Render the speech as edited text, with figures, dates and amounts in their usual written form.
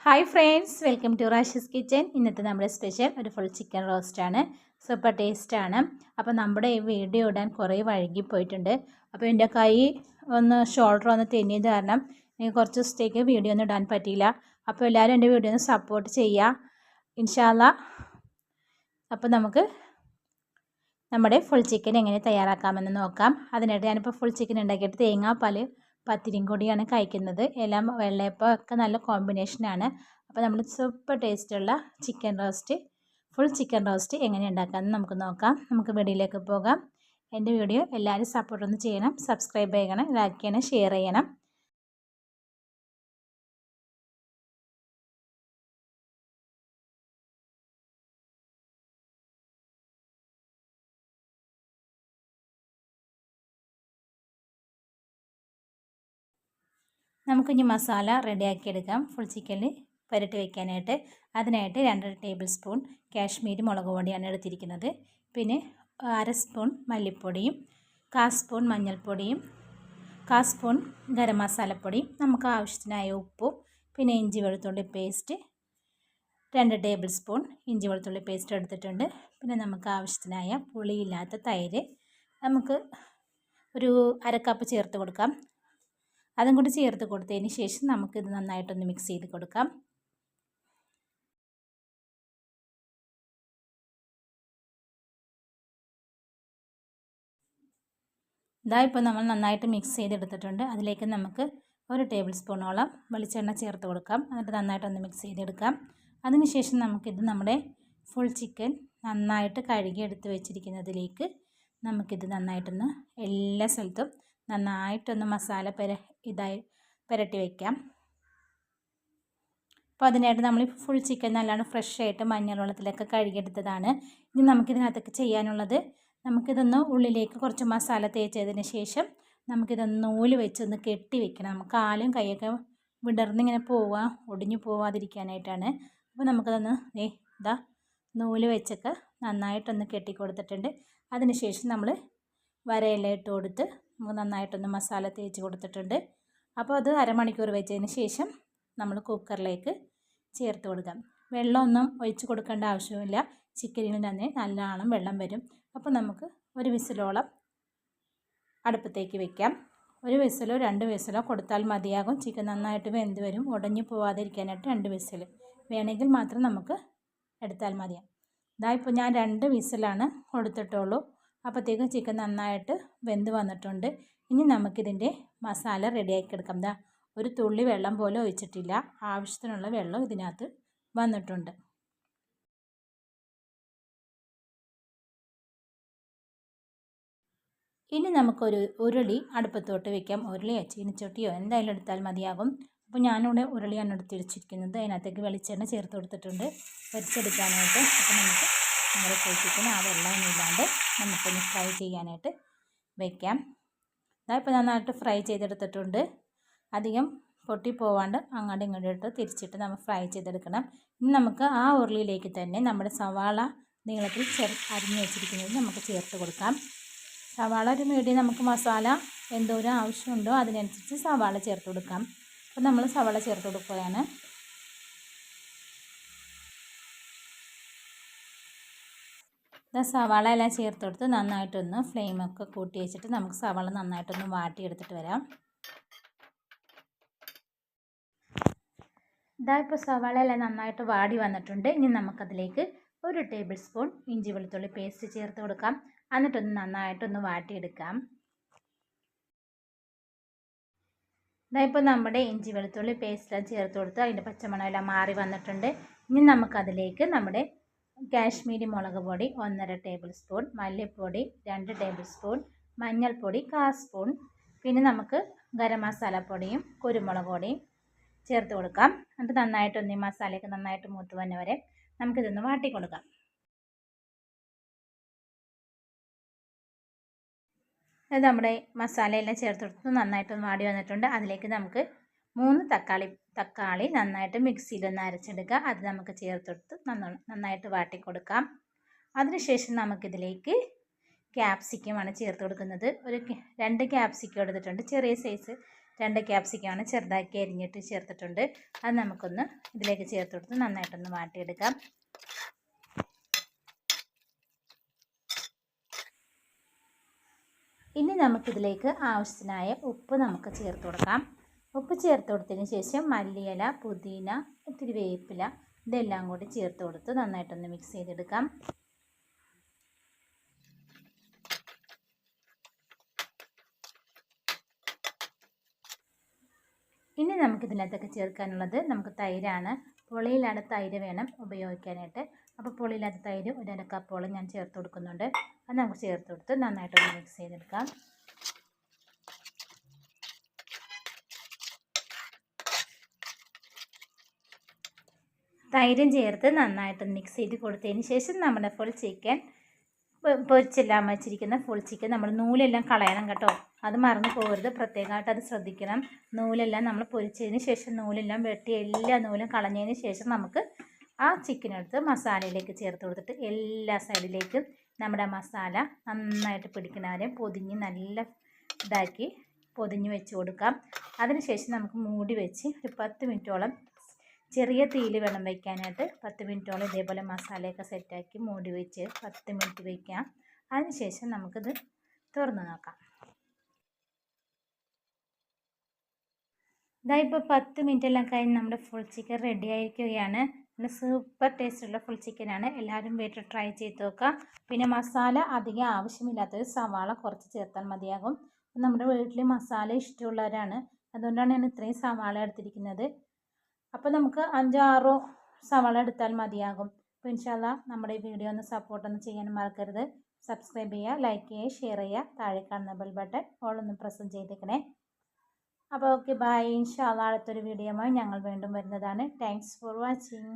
Hi friends, welcome to Rashi's kitchen. ഇന്നത്തെ നമ്മുടെ special ഒരു ഫുൾ ചിക്കൻ റോസ്റ്റാണ്. സൂപ്പർ ടേസ്റ്റാണ്. അപ്പോൾ നമ്മുടെ ഈ വീഡിയോ ഇടാൻ കുറേ വൈകിപ്പോയിട്ടുണ്ട്. അപ്പോൾ എൻ്റെ കൈ ഷോൾഡർ ഒന്ന് തെന്നിയത് കാരണം എനിക്ക് കുറച്ച് ദിവസത്തേക്ക് വീഡിയോ ഒന്നും ഇടാൻ പറ്റിയില്ല. അപ്പോൾ എല്ലാവരും എൻ്റെ വീഡിയോ ഒന്ന് സപ്പോർട്ട് ചെയ്യുക ഇൻഷാ അല്ലാ. അപ്പോൾ നമുക്ക് നമ്മുടെ ഫുൾ ചിക്കൻ എങ്ങനെ തയ്യാറാക്കാമെന്ന് നോക്കാം. അതിനായിട്ട് ഞാനിപ്പോൾ ഫുൾ ചിക്കൻ ഉണ്ടാക്കിയിട്ട് തേങ്ങാപ്പാൽ പത്തിരിയും കൂടിയാണ് കഴിക്കുന്നത്. എല്ലാം വെള്ളയപ്പം ഒക്കെ നല്ല കോമ്പിനേഷനാണ്. അപ്പോൾ നമ്മൾ സൂപ്പർ ടേസ്റ്റുള്ള ഫുൾ ചിക്കൻ റോസ്റ്റ് എങ്ങനെ ഉണ്ടാക്കാമെന്ന് നമുക്ക് നോക്കാം. നമുക്ക് വീഡിയോയിലേക്ക് പോകാം. എൻ്റെ വീഡിയോ എല്ലാവരും സപ്പോർട്ടൊന്ന് ചെയ്യണം, സബ്സ്ക്രൈബ് ചെയ്യണം, ലൈക്ക് ചെയ്യണം, ഷെയർ ചെയ്യണം. നമുക്കിനി മസാല റെഡിയാക്കി എടുക്കാം. ഫുൾ ചിക്കനിൽ പുരട്ടി വയ്ക്കാനായിട്ട് അതിനായിട്ട് 2 ടേബിൾ സ്പൂൺ കാശ്മീരി മുളക് പൊടിയാണ് എടുത്തിരിക്കുന്നത്. പിന്നെ 1/2 സ്പൂൺ മല്ലിപ്പൊടിയും 1/4 സ്പൂൺ മഞ്ഞൾപ്പൊടിയും 1/4 സ്പൂൺ ഗരം മസാലപ്പൊടിയും നമുക്ക് ആവശ്യത്തിനായ ഉപ്പും പിന്നെ ഇഞ്ചി വെളുത്തുള്ളി പേസ്റ്റ് 2 ടേബിൾ സ്പൂൺ ഇഞ്ചി വെളുത്തുള്ളി പേസ്റ്റ് എടുത്തിട്ടുണ്ട്. പിന്നെ നമുക്ക് ആവശ്യത്തിനായ പുളിയില്ലാത്ത തൈര് നമുക്ക് ഒരു 1/2 കപ്പ് ചേർത്ത് കൊടുക്കാം. അതും കൂടി ചേർത്ത് കൊടുത്തതിന് ശേഷം നമുക്കിത് നന്നായിട്ടൊന്ന് മിക്സ് ചെയ്ത് കൊടുക്കാം. ഇപ്പോൾ നമ്മൾ നന്നായിട്ട് മിക്സ് ചെയ്തെടുത്തിട്ടുണ്ട്. അതിലേക്ക് നമുക്ക് 1 ടേബിൾ സ്പൂണോളം വെളിച്ചെണ്ണ ചേർത്ത് കൊടുക്കാം. എന്നിട്ട് നന്നായിട്ടൊന്ന് മിക്സ് ചെയ്തെടുക്കാം. അതിനുശേഷം നമുക്കിത് നമ്മുടെ ഫുൾ ചിക്കൻ നന്നായിട്ട് കഴുകി എടുത്ത് വെച്ചിരിക്കുന്നതിലേക്ക് നമുക്കിത് നന്നായിട്ടൊന്ന് എല്ലാ സ്ഥലത്തും നന്നായിട്ടൊന്ന് മസാല പുരട്ടി വയ്ക്കാം. അപ്പോൾ അതിനായിട്ട് നമ്മൾ ഫുൾ ചിക്കൻ നല്ലോണം ഫ്രഷായിട്ട് മഞ്ഞൾ വെള്ളത്തിലൊക്കെ കഴുകിയെടുത്തതാണ്. ഇനി നമുക്കിതിനകത്തൊക്കെ ചെയ്യാനുള്ളത്, നമുക്കിതൊന്ന് ഉള്ളിലേക്ക് കുറച്ച് മസാല തേച്ചതിന് ശേഷം നമുക്കിതൊന്ന് നൂല് വെച്ചൊന്ന് കെട്ടി വെക്കണം. നമുക്ക് കാലും കൈയൊക്കെ വിടർന്നിങ്ങനെ ഒടിഞ്ഞു പോവാതിരിക്കാനായിട്ടാണ്. അപ്പോൾ നമുക്കതൊന്ന് നൂല് വെച്ചൊക്കെ നന്നായിട്ടൊന്ന് കെട്ടി കൊടുത്തിട്ടുണ്ട്. അതിന് ശേഷം നമ്മൾ വരയെല്ലാം ഇട്ട് കൊടുത്ത് നമുക്ക് നന്നായിട്ടൊന്ന് മസാല തേച്ച് കൊടുത്തിട്ടുണ്ട്. അപ്പോൾ അത് അരമണിക്കൂർ വെച്ചതിന് ശേഷം നമ്മൾ കുക്കറിലേക്ക് ചേർത്ത് കൊടുക്കാം. വെള്ളമൊന്നും ഒഴിച്ച് കൊടുക്കേണ്ട ആവശ്യമില്ല. ചിക്കനിൽ തന്നെ നല്ലോണം വെള്ളം വരും. അപ്പോൾ നമുക്ക് ഒരു വിസിലോളം അടുപ്പത്തേക്ക് വെക്കാം. 1 വിസിലോ 2 വിസിലോ കൊടുത്താൽ മതിയാകും. ചിക്കൻ നന്നായിട്ട് വെന്ത് വരും. ഉടഞ്ഞു പോവാതിരിക്കാനായിട്ട് 2 വിസിൽ വേണമെങ്കിൽ മാത്രം നമുക്ക് എടുത്താൽ മതിയാകും. ഇപ്പോൾ ഞാൻ 2 വിസിലാണ് കൊടുത്തിട്ടുള്ളൂ. അപ്പോഴത്തേക്കും ചിക്കൻ നന്നായിട്ട് വെന്ത് വന്നിട്ടുണ്ട്. ഇനി നമുക്കിതിൻ്റെ മസാല റെഡിയാക്കി എടുക്കാം. ഒരു തുള്ളി വെള്ളം പോലും ഒഴിച്ചിട്ടില്ല. ആവശ്യത്തിനുള്ള വെള്ളം ഇതിനകത്ത് വന്നിട്ടുണ്ട്. ഇനി നമുക്കൊരു ഉരുളി അടുപ്പത്തോട്ട് വയ്ക്കാം. ഉരുളിയോ ചീനിച്ചട്ടിയോ എന്തായാലും എടുത്താൽ മതിയാകും. അപ്പോൾ ഞാനിവിടെ ഉരുളിയാണ് എടുത്തിരിച്ചിരിക്കുന്നത്. അതിനകത്തേക്ക് വെളിച്ചെണ്ണ ചേർത്ത് കൊടുത്തിട്ടുണ്ട് പൊരിച്ചെടുക്കാനായിട്ട്. അപ്പോൾ നമുക്ക് നമ്മുടെ ചിക്കൻ ആ വെള്ളമൊന്നും ഇല്ലാണ്ട് നമുക്കൊന്ന് ഫ്രൈ ചെയ്യാനായിട്ട് വയ്ക്കാം. ഇപ്പോൾ നന്നായിട്ട് ഫ്രൈ ചെയ്തെടുത്തിട്ടുണ്ട്. അധികം പൊട്ടിപ്പോവാണ്ട് അങ്ങോട്ടും ഇങ്ങോട്ട് തിരിച്ചിട്ട് നമ്മൾ ഫ്രൈ ചെയ്തെടുക്കണം. ഇനി നമുക്ക് ആ ഉരുളിയിലേക്ക് തന്നെ നമ്മുടെ സവാള നീളത്തിൽ അരിഞ്ഞ് വെച്ചിരിക്കുന്നത് നമുക്ക് ചേർത്ത് കൊടുക്കാം. സവാള ഒരു മീഡിയം നമുക്ക് മസാല എന്തോരം ആവശ്യമുണ്ടോ അതിനനുസരിച്ച് സവാള ചേർത്ത് കൊടുക്കാം. അപ്പോൾ നമ്മൾ സവാള ചേർത്ത് കൊടുക്കുകയാണ്. സവാള എല്ലാം ചേർത്ത് കൊടുത്ത് നന്നായിട്ടൊന്ന് ഫ്ലെയിമൊക്കെ കൂട്ടി വെച്ചിട്ട് നമുക്ക് സവാള നന്നായിട്ടൊന്ന് വാട്ടിയെടുത്തിട്ട് വരാം. ഇപ്പോൾ സവാള എല്ലാം നന്നായിട്ട് വാടി വന്നിട്ടുണ്ട്. ഇനി നമുക്കതിലേക്ക് 1 ടേബിൾ സ്പൂൺ ഇഞ്ചി വെളുത്തുള്ളി പേസ്റ്റ് ചേർത്ത് കൊടുക്കാം. എന്നിട്ടൊന്ന് നന്നായിട്ടൊന്ന് വാട്ടിയെടുക്കാം. ഇപ്പോൾ നമ്മുടെ ഇഞ്ചി വെളുത്തുള്ളി പേസ്റ്റ് ചേർത്ത് കൊടുത്ത് അതിൻ്റെ പച്ചമണമെല്ലാം മാറി വന്നിട്ടുണ്ട്. ഇനി നമുക്കതിലേക്ക് നമ്മുടെ കാശ്മീരി മുളക് പൊടി 1.5 ടേബിൾ സ്പൂൺ, മല്ലിപ്പൊടി 2 ടേബിൾ സ്പൂൺ, മഞ്ഞൾപ്പൊടി 1/4 സ്പൂൺ, പിന്നെ നമുക്ക് ഗരം മസാലപ്പൊടിയും കുരുമുളക് പൊടിയും ചേർത്ത് കൊടുക്കാം. എന്നിട്ട് നന്നായിട്ടൊന്ന് ഈ മസാലയൊക്കെ നന്നായിട്ട് മൂത്ത് വന്ന വരെ നമുക്കിതൊന്ന് വാട്ടി കൊടുക്കാം. അത് നമ്മുടെ മസാലയെല്ലാം ചേർത്ത് കൊടുത്ത് നന്നായിട്ടൊന്ന് വാടി വന്നിട്ടുണ്ട്. അതിലേക്ക് നമുക്ക് 3 തക്കാളി നന്നായിട്ട് മിക്സിയിലൊന്ന് അരച്ചെടുക്കുക. അത് നമുക്ക് ചേർത്തെടുത്ത് നന്നായിട്ട് വാട്ടി കൊടുക്കാം. അതിനുശേഷം നമുക്കിതിലേക്ക് ക്യാപ്സിക്കമാണ് ചേർത്ത് കൊടുക്കുന്നത്. ഒരു 2 ക്യാപ്സിക്കം എടുത്തിട്ടുണ്ട്. ചെറിയ സൈസ് 2 ക്യാപ്സിക്കമാണ് ചെറുതാക്കി അരിഞ്ഞിട്ട് ചേർത്തിട്ടുണ്ട്. അത് നമുക്കൊന്ന് ഇതിലേക്ക് ചേർത്ത് കൊടുത്ത് നന്നായിട്ടൊന്ന് വാട്ടിയെടുക്കാം. ഇനി നമുക്കിതിലേക്ക് ആവശ്യത്തിനായ ഉപ്പ് നമുക്ക് ചേർത്ത് കൊടുക്കാം. ഉപ്പ് ചേർത്ത് കൊടുത്തതിന് ശേഷം മല്ലിയില, പുതിന, ഇത്തിരി വേപ്പില ഇതെല്ലാം കൂടി ചേർത്ത് കൊടുത്ത് നന്നായിട്ടൊന്ന് മിക്സ് ചെയ്തെടുക്കാം. ഇനി നമുക്കിതിനകത്തൊക്കെ ചേർക്കാനുള്ളത് നമുക്ക് തൈരാണ്. പുളിയില്ലാത്ത തൈര് വേണം ഉപയോഗിക്കാനായിട്ട്. അപ്പോൾ പുളിയില്ലാത്ത തൈര് 1 കപ്പോളം ഞാൻ ചേർത്ത് കൊടുക്കുന്നുണ്ട്. അത് നമുക്ക് ചേർത്ത് കൊടുത്ത് നന്നായിട്ടൊന്ന് മിക്സ് ചെയ്തെടുക്കാം. തൈരും ചേർത്ത് നന്നായിട്ട് മിക്സ് ചെയ്ത് കൊടുത്തതിന് ശേഷം നമ്മുടെ ഫുൾ ചിക്കൻ പൊരിച്ചെല്ലാം വെച്ചിരിക്കുന്ന ഫുൾ ചിക്കൻ നമ്മൾ നൂലെല്ലാം കളയണം കേട്ടോ. അത് മറന്നു പോകരുത്, പ്രത്യേകമായിട്ട് അത് ശ്രദ്ധിക്കണം. നൂലെല്ലാം നമ്മൾ പൊരിച്ചതിന് ശേഷം നൂലെല്ലാം വെട്ടി എല്ലാ നൂലും കളഞ്ഞതിന് ശേഷം നമുക്ക് ആ ചിക്കനെടുത്ത് മസാലയിലേക്ക് ചേർത്ത് കൊടുത്തിട്ട് എല്ലാ സൈഡിലേക്കും നമ്മുടെ മസാല നന്നായിട്ട് പിടിക്കണവരെ പൊതിഞ്ഞ് നല്ല ഇതാക്കി പൊതിഞ്ഞ് വെച്ച് കൊടുക്കാം. അതിനുശേഷം നമുക്ക് മൂടി വെച്ച് ഒരു 10 മിനിറ്റോളം ചെറിയ തീയിൽ വേണം വയ്ക്കാനായിട്ട്. 10 മിനിറ്റോളം ഇതേപോലെ മസാലയൊക്കെ സെറ്റാക്കി മൂടി വെച്ച് 10 മിനിറ്റ് വയ്ക്കാം. അതിനുശേഷം നമുക്കിത് തുറന്ന് നോക്കാം. ഇതായിപ്പോൾ 10 മിനിറ്റെല്ലാം കഴിഞ്ഞ് നമ്മുടെ ഫുൾ ചിക്കൻ റെഡി ആയിരിക്കുകയാണ്. നല്ല സൂപ്പർ ടേസ്റ്റുള്ള ഫുൾ ചിക്കനാണ്. എല്ലാവരും വീട്ടിൽ ട്രൈ ചെയ്ത് നോക്കുക. പിന്നെ മസാല അധികം ആവശ്യമില്ലാത്തൊരു സവാള കുറച്ച് ചേർത്താൽ മതിയാകും. നമ്മുടെ വീട്ടിൽ മസാല ഇഷ്ടമുള്ളവരാണ്, അതുകൊണ്ടാണ് ഞാൻ ഇത്രയും സവാള എടുത്തിരിക്കുന്നത്. അപ്പോൾ നമുക്ക് 5-6 സവാള എടുത്താൽ മതിയാകും. അപ്പോൾ ഇൻഷാല്ലാ നമ്മുടെ ഈ വീഡിയോ ഒന്ന് സപ്പോർട്ടൊന്നും ചെയ്യാൻ മറക്കരുത്. സബ്സ്ക്രൈബ് ചെയ്യുക, ലൈക്ക് ചെയ്യുക, ഷെയർ ചെയ്യുക. താഴെ കാണുന്ന ബെൽ ബട്ടൺ ഓളൊന്ന് പ്രസ് ചെയ്തേക്കണേ. അപ്പോൾ ഓക്കെ ബൈ. ഇൻഷാല്ലാ അടുത്തൊരു വീഡിയോയുമായി ഞങ്ങൾ വീണ്ടും വരുന്നതാണ്. Thanks for watching.